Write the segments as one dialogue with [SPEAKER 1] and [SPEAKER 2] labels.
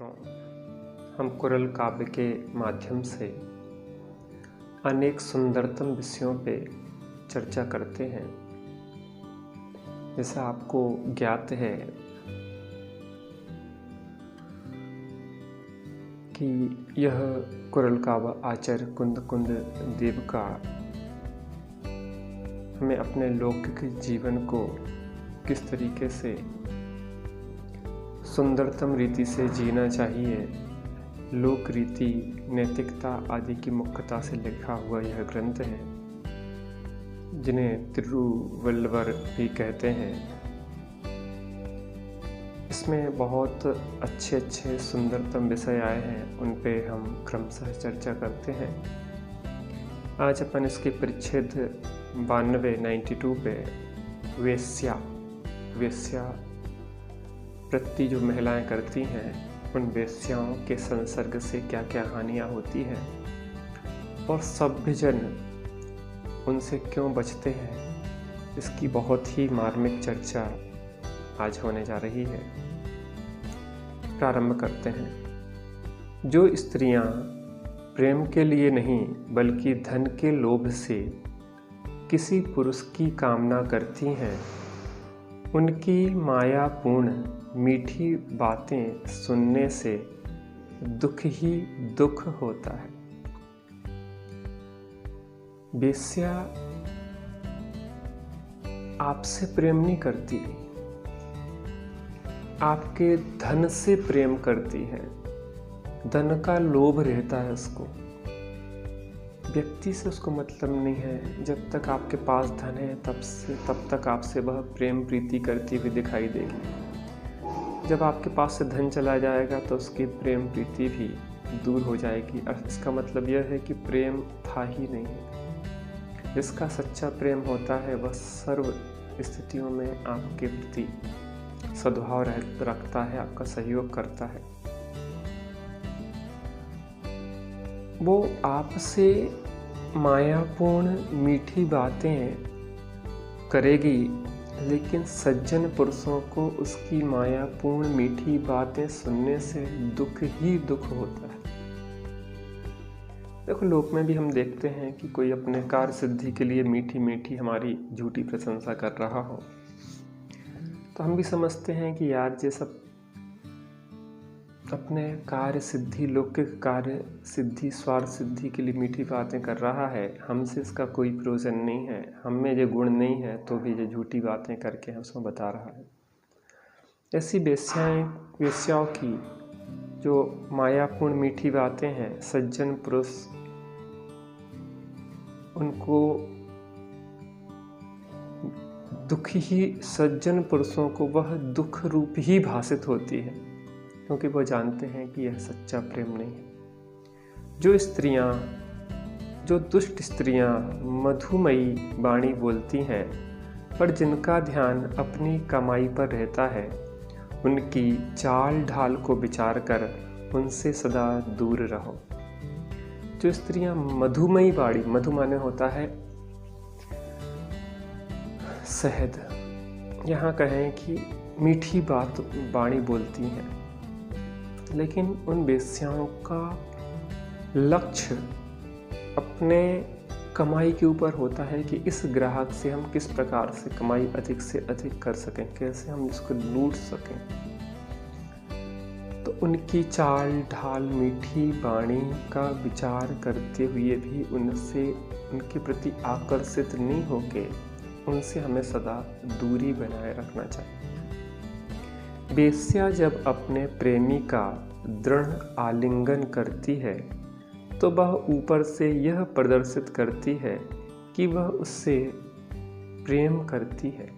[SPEAKER 1] मित्रों, हम कुरल काव्य के माध्यम से अनेक सुंदरतम विषयों पे चर्चा करते हैं। जैसा आपको ज्ञात है कि यह कुरल काव्य आचार्य कुंद देव का हमें अपने लौकिक जीवन को किस तरीके से सुंदरतम रीति से जीना चाहिए, लोक रीति, नैतिकता आदि की मुख्यता से लिखा हुआ यह ग्रंथ है, जिन्हें तिरुवल्लुवर भी कहते हैं। इसमें बहुत अच्छे सुंदरतम विषय आए हैं, उन पे हम क्रमशः चर्चा करते हैं। आज अपन इसके परिच्छेद 92 पे वेश्या प्रति जो महिलाएं करती हैं, उन वेश्याओं के संसर्ग से क्या क्या हानियां होती हैं और सभ्य जन उनसे क्यों बचते हैं, इसकी बहुत ही मार्मिक चर्चा आज होने जा रही है। प्रारंभ करते हैं। जो स्त्रियां प्रेम के लिए नहीं बल्कि धन के लोभ से किसी पुरुष की कामना करती हैं, उनकी मायापूर्ण मीठी बातें सुनने से दुख ही दुख होता है। वेश्या आपसे प्रेम नहीं करती, आपके धन से प्रेम करती है। धन का लोभ रहता है उसको, व्यक्ति से उसको मतलब नहीं है। जब तक आपके पास धन है तब तक आपसे वह प्रेम प्रीति करती हुई दिखाई देगी। जब आपके पास से धन चला जाएगा तो उसकी प्रेम प्रीति भी दूर हो जाएगी। इसका मतलब यह है कि प्रेम था ही नहीं। जिसका सच्चा प्रेम होता है वह सर्व स्थितियों में आपके प्रति सद्भाव रखता है, आपका सहयोग करता है। वो आपसे मायापूर्ण मीठी बातें करेगी, लेकिन सज्जन पुरुषों को उसकी मायापूर्ण मीठी बातें सुनने से दुख ही दुख होता है। देखो, लोक में भी हम देखते हैं कि कोई अपने कार्य सिद्धि के लिए मीठी मीठी हमारी झूठी प्रशंसा कर रहा हो, तो हम भी समझते हैं कि यार ये सब अपने कार्य सिद्धि, लौकिक कार्य सिद्धि, स्वार्थ सिद्धि के लिए मीठी बातें कर रहा है, हमसे इसका कोई प्रयोजन नहीं है, हम में ये गुण नहीं है, तो भी ये झूठी बातें करके उसमें बता रहा है। ऐसी वेश्याओं की जो मायापूर्ण मीठी बातें हैं, सज्जन पुरुष उनको सज्जन पुरुषों को वह दुख रूप ही भासित होती है, क्योंकि वो जानते हैं कि यह सच्चा प्रेम नहीं है। जो दुष्ट स्त्रियां मधुमयी वाणी बोलती हैं, पर जिनका ध्यान अपनी कमाई पर रहता है, उनकी चाल ढाल को विचार कर उनसे सदा दूर रहो। जो स्त्रियां मधुमयी वाणी, मधु माने होता है शहद, यहाँ कहें कि मीठी बात वाणी बोलती हैं, लेकिन उन वेश्याओं का लक्ष्य अपने कमाई के ऊपर होता है कि इस ग्राहक से हम किस प्रकार से कमाई अधिक से अधिक कर सकें, कैसे हम इसको लूट सकें। तो उनकी चाल ढाल, मीठी वाणी का विचार करते हुए भी उनके प्रति आकर्षित नहीं होके उनसे हमें सदा दूरी बनाए रखना चाहिए। वेश्या जब अपने प्रेमी का दृढ़ आलिंगन करती है, तो वह ऊपर से यह प्रदर्शित करती है कि वह उससे प्रेम करती है,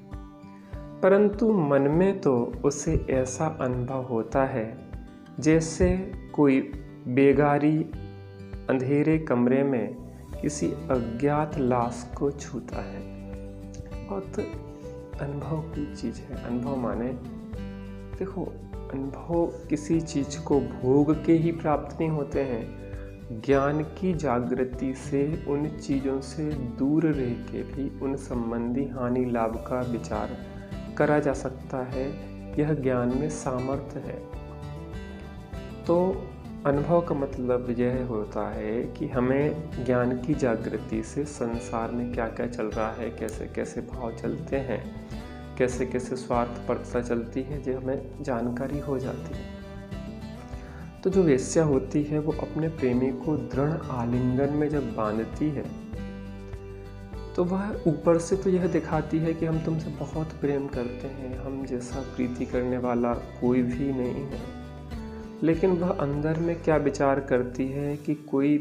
[SPEAKER 1] परंतु मन में तो उसे ऐसा अनुभव होता है जैसे कोई बेगारी अंधेरे कमरे में किसी अज्ञात लाश को छूता है। बहुत अनुभव की चीज़ है। अनुभव माने, देखो, अनुभव किसी चीज को भोग के ही प्राप्त नहीं होते हैं। ज्ञान की जागृति से उन चीज़ों से दूर रह के भी उन संबंधी हानि लाभ का विचार करा जा सकता है। यह ज्ञान में सामर्थ्य है। तो अनुभव का मतलब यह होता है कि हमें ज्ञान की जागृति से संसार में क्या क्या चल रहा है, कैसे कैसे भाव चलते हैं, कैसे कैसे स्वार्थपरता चलती है, जो हमें जानकारी हो जाती है। तो जो वेश्या होती है वो अपने प्रेमी को दृढ़ आलिंगन में जब बांधती है तो वह ऊपर से तो यह दिखाती है कि हम तुमसे बहुत प्रेम करते हैं, हम जैसा प्रीति करने वाला कोई भी नहीं है। लेकिन वह अंदर में क्या विचार करती है कि कोई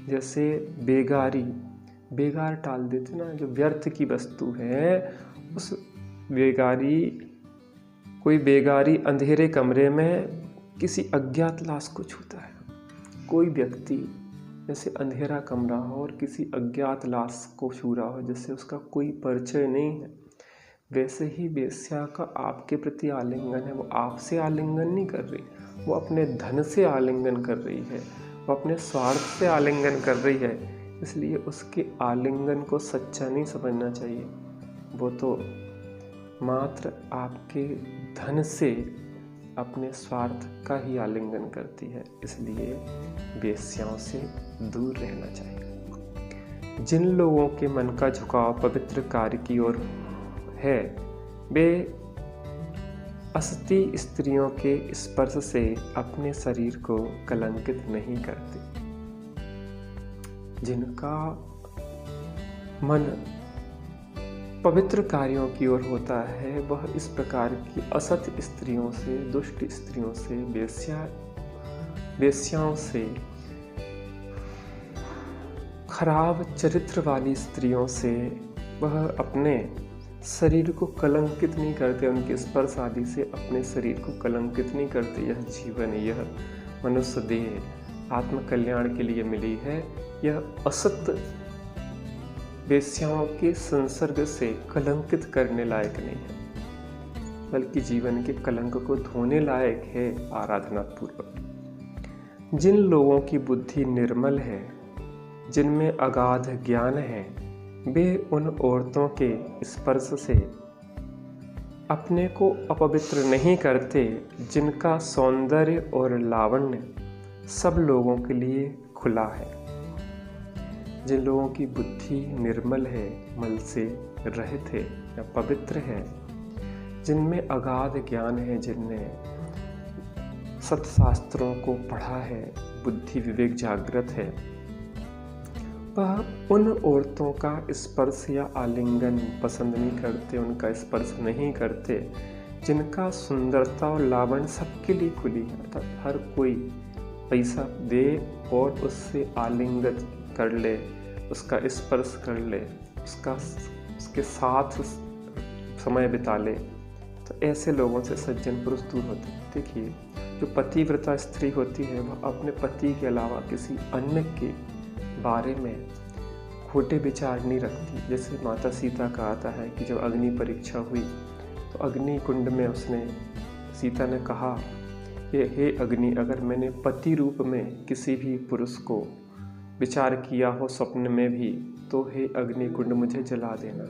[SPEAKER 1] जैसे बेगार टाल देते ना, जो व्यर्थ की वस्तु है, उस कोई बेगारी अंधेरे कमरे में किसी अज्ञात लाश को छूता है। कोई व्यक्ति जैसे अंधेरा कमरा हो और किसी अज्ञात लाश को छू रहा हो जिससे उसका कोई परिचय नहीं है, वैसे ही वेश्या का आपके प्रति आलिंगन है। वो आपसे आलिंगन नहीं कर रही, वो अपने धन से आलिंगन कर रही है, वो अपने स्वार्थ से आलिंगन कर रही है। इसलिए उसके आलिंगन को सच्चा नहीं समझना चाहिए। वो तो मात्र आपके धन से अपने स्वार्थ का ही आलिंगन करती है। इसलिए वेश्याओं से दूर रहना चाहिए। जिन लोगों के मन का झुकाव पवित्र कार्य की ओर है, वे असती स्त्रियों के स्पर्श से अपने शरीर को कलंकित नहीं करते। जिनका मन पवित्र कार्यों की ओर होता है, वह इस प्रकार की असत स्त्रियों से, दुष्ट स्त्रियों से, वेश्याओं से, खराब चरित्र वाली स्त्रियों से वह अपने शरीर को कलंकित नहीं करते। उनके स्पर्श आदि से अपने शरीर को कलंकित नहीं करते। यह जीवन, यह मनुष्य देह आत्म कल्याण के लिए मिली है। यह असत वेश्याओं के संसर्ग से कलंकित करने लायक नहीं है, बल्कि जीवन के कलंक को धोने लायक है आराधना पूर्वक। जिन लोगों की बुद्धि निर्मल है, जिनमें अगाध ज्ञान है, वे उन औरतों के स्पर्श से अपने को अपवित्र नहीं करते जिनका सौंदर्य और लावण्य सब लोगों के लिए खुला है। जिन लोगों की बुद्धि निर्मल है, मल से रहित है या पवित्र है, जिनमें अगाध ज्ञान है, जिनने सत्शास्त्रों को पढ़ा है, बुद्धि विवेक जागृत है, वह उन औरतों का स्पर्श या आलिंगन पसंद नहीं करते, उनका स्पर्श नहीं करते जिनका सुंदरता और लावण्य सबके लिए खुली है। अर्थात हर कोई पैसा दे और उससे आलिंगन कर ले, उसका स्पर्श कर ले, उसके साथ समय बिता ले, तो ऐसे लोगों से सज्जन पुरुष दूर होते हैं। देखिए, जो पतिव्रता स्त्री होती है वह अपने पति के अलावा किसी अन्य के बारे में खोटे विचार नहीं रखती। जैसे माता सीता का आता है कि जब अग्नि परीक्षा हुई तो अग्नि कुंड में सीता ने कहा, हे अग्नि, अगर मैंने पति रूप में किसी भी पुरुष को विचार किया हो स्वप्न में भी, तो हे अग्नि कुंड मुझे जला देना।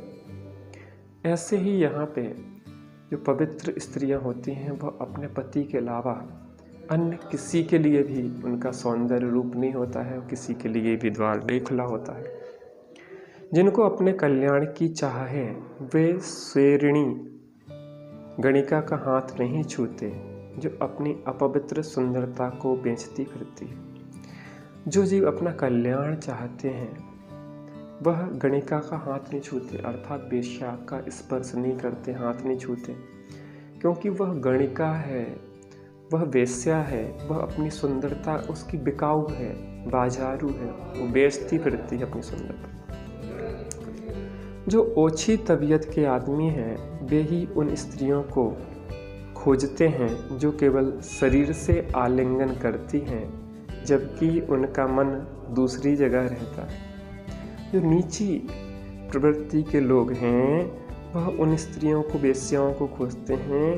[SPEAKER 1] ऐसे ही यहाँ पे जो पवित्र स्त्रियाँ होती हैं वह अपने पति के अलावा अन्य किसी के लिए भी उनका सौंदर्य रूप नहीं होता है और किसी के लिए भी द्वार नहीं खुला होता है। जिनको अपने कल्याण की चाह है वे स्वेरिणी गणिका का हाथ नहीं छूते, जो अपनी अपवित्र सुंदरता को बेचती फिरती है। जो जीव अपना कल्याण चाहते हैं वह गणिका का हाथ नहीं छूते, अर्थात वेश्या का स्पर्श नहीं करते, हाथ नहीं छूते, क्योंकि वह गणिका है, वह वेश्या है, वह अपनी सुंदरता उसकी बिकाऊ है, बाजारू है, वो बेचती फिरती है अपनी सुंदरता। जो ओछी तबीयत के आदमी हैं वे ही उन स्त्रियों को खोजते हैं जो केवल शरीर से आलिंगन करती हैं, जबकि उनका मन दूसरी जगह रहता है। जो नीची प्रवृत्ति के लोग हैं वह उन स्त्रियों को, वेश्याओं को खोजते हैं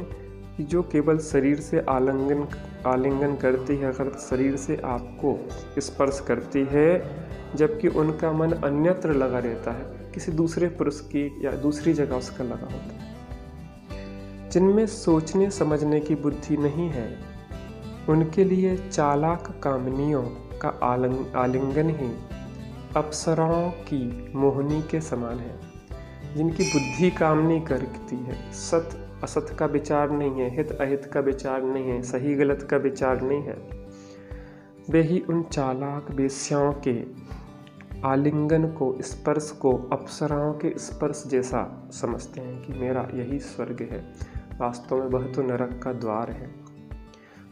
[SPEAKER 1] कि जो केवल शरीर से आलिंगन करती है, अगर शरीर से आपको स्पर्श करती है, जबकि उनका मन अन्यत्र लगा रहता है, किसी दूसरे पुरुष की या दूसरी जगह उसका लगा होता है। जिनमें सोचने समझने की बुद्धि नहीं है उनके लिए चालाक कामनियों का आलिंगन ही अप्सराओं की मोहनी के समान है, जिनकी बुद्धि कामनी करती है। सत असत का विचार नहीं है, हित अहित का विचार नहीं है, सही गलत का विचार नहीं है। वे ही उन चालाक वेश्याओं के आलिंगन को, स्पर्श को अप्सराओं के स्पर्श जैसा समझते हैं कि मेरा यही स्वर्ग है। वास्तव में वह तो नरक का द्वार है।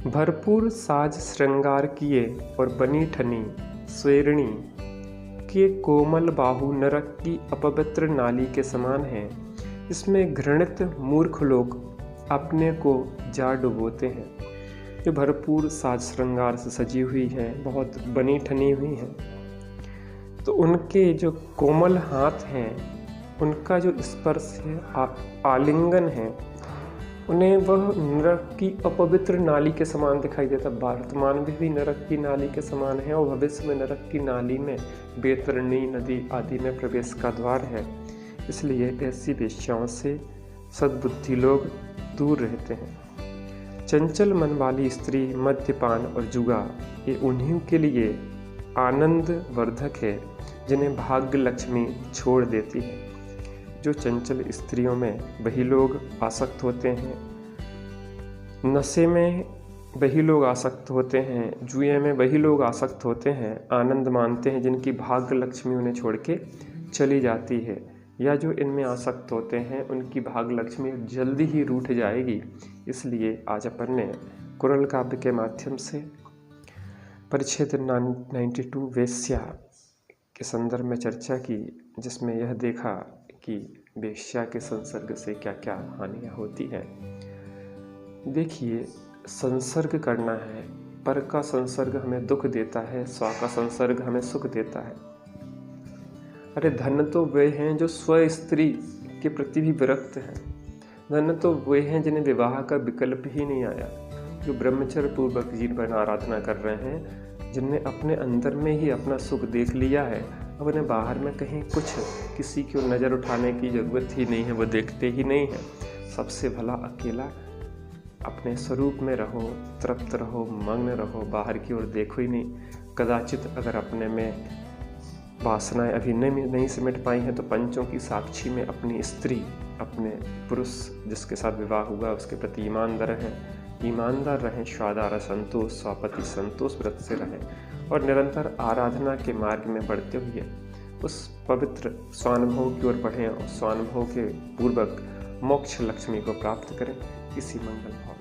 [SPEAKER 1] भरपूर साज श्रृंगार किए और बनी ठनी स्वेरिणी के कोमल बाहु नरक की अपवित्र नाली के समान है। इसमें घृणित मूर्ख लोग अपने को जा डुबोते हैं। ये भरपूर साज श्रृंगार से सजी हुई है, बहुत बनी ठनी हुई है, तो उनके जो कोमल हाथ हैं, उनका जो स्पर्श है, आलिंगन है, उन्हें वह नरक की अपवित्र नाली के समान दिखाई देता। वर्तमान में भी नरक की नाली के समान है और भविष्य में नरक की नाली में बैतरणी नदी आदि में प्रवेश का द्वार है। इसलिए ऐसी वेश्याओं से सद्बुद्धि लोग दूर रहते हैं। चंचल मन वाली स्त्री, मद्यपान और जुआ ये उन्हीं के लिए आनंद वर्धक है जिन्हें भाग्य लक्ष्मी छोड़ देती है। जो चंचल स्त्रियों में वही लोग आसक्त होते हैं, नशे में वही लोग आसक्त होते हैं, जुए में वही लोग आसक्त होते हैं, आनंद मानते हैं, जिनकी भाग्य लक्ष्मी उन्हें छोड़ के चली जाती है। या जो इनमें आसक्त होते हैं उनकी भाग्य लक्ष्मी जल्दी ही रूठ जाएगी। इसलिए आज अपन ने कुरल काव्य के माध्यम से परिच्छेद 92 वेश्या के संदर्भ में चर्चा की, जिसमें यह देखा कि वेश्या के संसर्ग से क्या क्या हानियाँ होती हैं। देखिए, संसर्ग करना है, पर का संसर्ग हमें दुख देता है, स्व का संसर्ग हमें सुख देता है। अरे धन तो वे हैं जो स्व स्त्री के प्रति भी विरक्त हैं। धन तो वे हैं जिन्हें विवाह का विकल्प ही नहीं आया, जो ब्रह्मचर्य पूर्वक जीवन आराधना कर रहे हैं, जिनने अपने अंदर में ही अपना सुख देख लिया है। अब उन्हें बाहर में कहीं कुछ किसी की नज़र उठाने की ज़रूरत ही नहीं है, वो देखते ही नहीं हैं। सबसे भला अकेला अपने स्वरूप में रहो, तृप्त रहो, मग्न रहो, बाहर की ओर देखो ही नहीं। कदाचित अगर अपने में वासनाएं अभी नहीं सिमट पाई हैं तो पंचों की साक्षी में अपनी स्त्री, अपने पुरुष जिसके साथ विवाह हुआ उसके प्रति ईमानदार रहें, स्वादार संतोष, स्वापति संतोष व्रत से रहें और निरंतर आराधना के मार्ग में बढ़ते हुए उस पवित्र स्वानुभव की ओर बढ़ें और स्वानुभव के पूर्वक मोक्ष लक्ष्मी को प्राप्त करें। इसी मंगल भाव